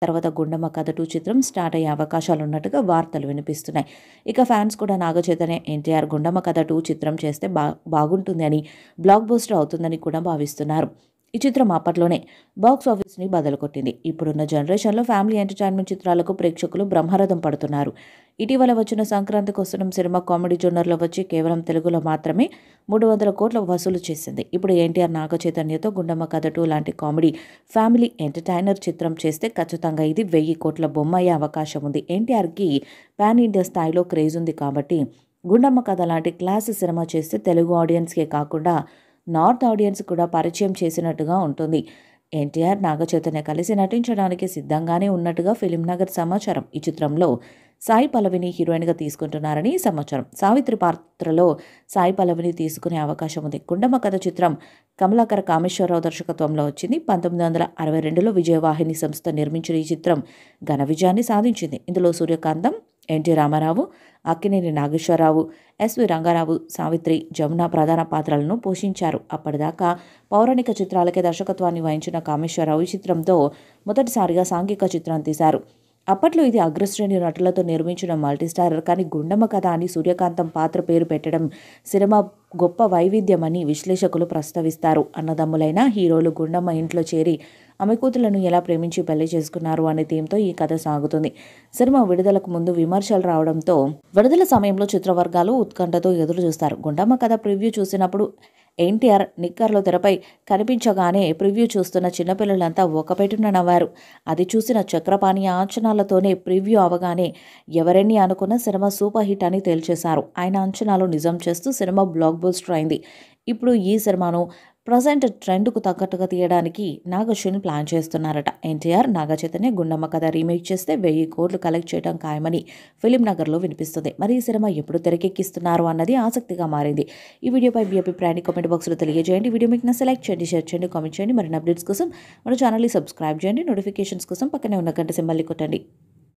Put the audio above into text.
తర్వాత గుండమ్మ కథ 2 చిత్రం స్టార్ట్ అయ్యే అవకాశాలున్నట్టుగా వార్తలు వినిపిస్తున్నాయి. ఇక ఫ్యాన్స్ కూడా నాగ చైతన్య, ఎన్టీఆర్ గుండమ్మ కథ 2 చిత్రం చేస్తే బాగుంటుంది అని, బ్లాక్ బస్టర్ అవుతుందని కూడా భావిస్తున్నారు. ఈ చిత్రం అప్పట్లోనే బాక్స్ ఆఫీస్‌ని బదలుకొట్టింది. ఇప్పుడున్న జనరేషన్‌లో ఫ్యామిలీ ఎంటర్‌టైన్‌మెంట్ చిత్రాలకు ప్రేక్షకులు బ్రహ్మరథం పడుతున్నారు. ఇటీవల వచ్చిన సంక్రాంతికొస్తున్నాం సినిమా కామెడీ జోనర్‌లో వచ్చి కేవలం తెలుగులో మాత్రమే 300 కోట్ల వసూలు చేసింది. ఇప్పుడు ఎన్టీఆర్, నాగ చైతన్యతో గుండమ్మ కథ 2 లాంటి కామెడీ ఫ్యామిలీ ఎంటర్‌టైనర్ చిత్రం చేస్తే ఖచ్చితంగా ఇది 1000 కోట్ల బొమ్మ అయ్యే అవకాశం ఉంది. ఎన్టీఆర్‌కి పాన్ ఇండియా స్థాయిలో క్రేజ్ ఉంది కాబట్టి గుండమ్మ కథ లాంటి క్లాస్ సినిమా చేస్తే తెలుగు ఆడియన్స్‌కే కాకుండా నార్త్ ఆడియన్స్ కూడా పరిచయం చేసినట్టుగా ఉంటుంది. ఎన్టీఆర్, నాగ చైతన్య కలిసి నటించడానికి సిద్ధంగానే ఉన్నట్టుగా ఫిల్మ్ నగర్ సమాచారం. ఈ చిత్రంలో సాయి పల్లవిని హీరోయిన్‌గా తీసుకుంటున్నారని సమాచారం. సావిత్రి పాత్రలో సాయి పల్లవిని తీసుకునే అవకాశం ఉంది. గుండమ్మ కథ చిత్రం కమలాకర కామేశ్వరరావు దర్శకత్వంలో వచ్చింది. 1962లో విజయవాహిని సంస్థ నిర్మించిన ఈ చిత్రం ఘన విజయాన్ని సాధించింది. ఇందులో సూర్యకాంతం, ఎన్టీ రామారావు, అక్కినేని నాగేశ్వరరావు, ఎస్వి రంగారావు, సావిత్రి, జమున ప్రధాన పాత్రలను పోషించారు. అప్పటిదాకా పౌరాణిక చిత్రాలకే దర్శకత్వాన్ని వహించిన కామేశ్వరరావు ఈ చిత్రంతో మొదటిసారిగా సాంఘిక చిత్రం తీశారు. అప్పట్లో ఇది అగ్రశ్రేణి నటులతో నిర్మించిన మల్టీస్టారర్. కానీ గుండమ్మ కథ అని సూర్యకాంతం పాత్ర పేరు పెట్టడం సినిమా గొప్ప వైవిధ్యమని విశ్లేషకులు ప్రస్తావిస్తారు. అన్నదమ్ములైన హీరోలు గుండమ్మ ఇంట్లో చేరి ఆమె కూతుళ్లను ఎలా ప్రేమించి పెళ్లి చేసుకున్నారు అనే థీమ్తో ఈ కథ సాగుతుంది. సినిమా విడుదలకు ముందు విమర్శలు రావడంతో విడుదల సమయంలో చిత్రవర్గాలు ఉత్కంఠతో ఎదురు చూస్తారు. గుండమ్మ కథ ప్రివ్యూ చూసినప్పుడు ఎన్టీఆర్ నిక్కర్లో తెరపై కనిపించగానే ప్రివ్యూ చూస్తున్న చిన్నపిల్లలంతా ఒకపెట్టున నవ్వారు. అది చూసిన చక్రపాణి అంచనాలతోనే ప్రివ్యూ అవగానే ఎవరెన్ని అనుకున్న సినిమా సూపర్ హిట్ అని తేల్చేశారు. ఆయన అంచనాలు నిజం చేస్తూ సినిమా బ్లాక్ బస్టర్ అయింది. ఇప్పుడు ఈ సినిమాను ప్రజెంట్ ట్రెండ్కు తగ్గట్టుగా తీయడానికి నాగశ్విన్ ప్లాన్ చేస్తున్నారట. ఎన్టీఆర్, నాగ చైతన్య గుండమ్మ కథ రీమేక్ చేస్తే 1000 కోట్లు కలెక్ట్ చేయడం ఖాయమని ఫిలిం నగర్లో వినిపిస్తుంది. మరి ఈ సినిమా ఎప్పుడు తెరకెక్కిస్తున్నారు అన్నది ఆసక్తిగా మారింది. ఈ వీడియోపై మీ అభిప్రాయాన్ని కామెంట్ బాక్స్లో తెలియజేయండి. వీడియో మీకు సెలెక్ట్ చేయండి, షేర్ చేయండి, కామెంట్ చేయండి. మరిన్ని అప్డేట్స్ కోసం మన ఛానల్ని సబ్స్క్రైబ్ చేయండి. నోటిఫికేషన్స్ కోసం పక్కనే ఉన్న గంట సింబల్ని కొట్టండి.